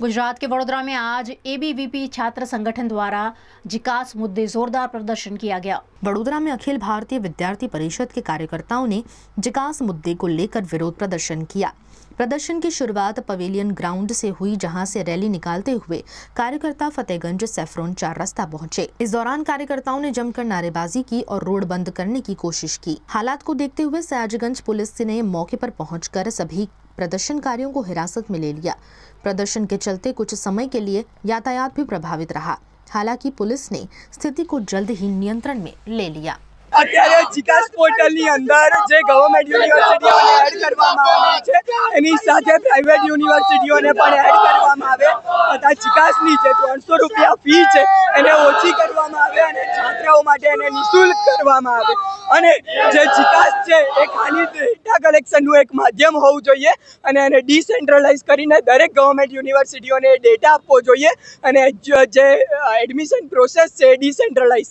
गुजरात के वडोदरा में आज एबीवीपी छात्र संगठन द्वारा जिकास मुद्दे जोरदार प्रदर्शन किया गया। वडोदरा में अखिल भारतीय विद्यार्थी परिषद के कार्यकर्ताओं ने जिकास मुद्दे को लेकर विरोध प्रदर्शन किया। प्रदर्शन की शुरुआत पवेलियन ग्राउंड से हुई, जहां से रैली निकालते हुए कार्यकर्ता फतेहगंज सैफरोन 4 रास्ता पहुंचे। इस दौरान कार्यकर्ताओं ने जमकर नारेबाजी की और रोड बंद करने की कोशिश की। हालात को देखते हुए सयाजगंज पुलिस ने मौके पर पहुंचकर सभी प्रदर्शनकारियों को हिरासत में ले लिया। प्रदर्शन के चलते कुछ समय के लिए यातायात भी प्रभावित रहा। हालांकि पुलिस ने स्थिति को जल्द ही नियंत्रण में ले लिया। અત્યારે જીકાસ પોર્ટલની અંદર જે ગવર્મેન્ટ યુનિવર્સિટીઓને એડ કરવામાં આવી છે એની સાથે પ્રાઇવેટ યુનિવર્સિટીઓને પણ એડ કરવામાં આવે તથા જીકાસની જે 300 રૂપિયા ફી છે એને ઓછી કરવામાં આવે અને છાત્રાઓ માટે એને નિઃશુલ્ક કરવામાં આવે અને જે જીકાસ છે એ ખાલી ડેટા કલેક્શનનું એક માધ્યમ હોવું જોઈએ અને એને ડિસેન્ટ્રલાઇઝ કરીને દરેક ગવર્મેન્ટ યુનિવર્સિટીઓને ડેટા આપવો જોઈએ અને જે એડમિશન પ્રોસેસ છે એ ડિસેન્ટ્રલાઇઝ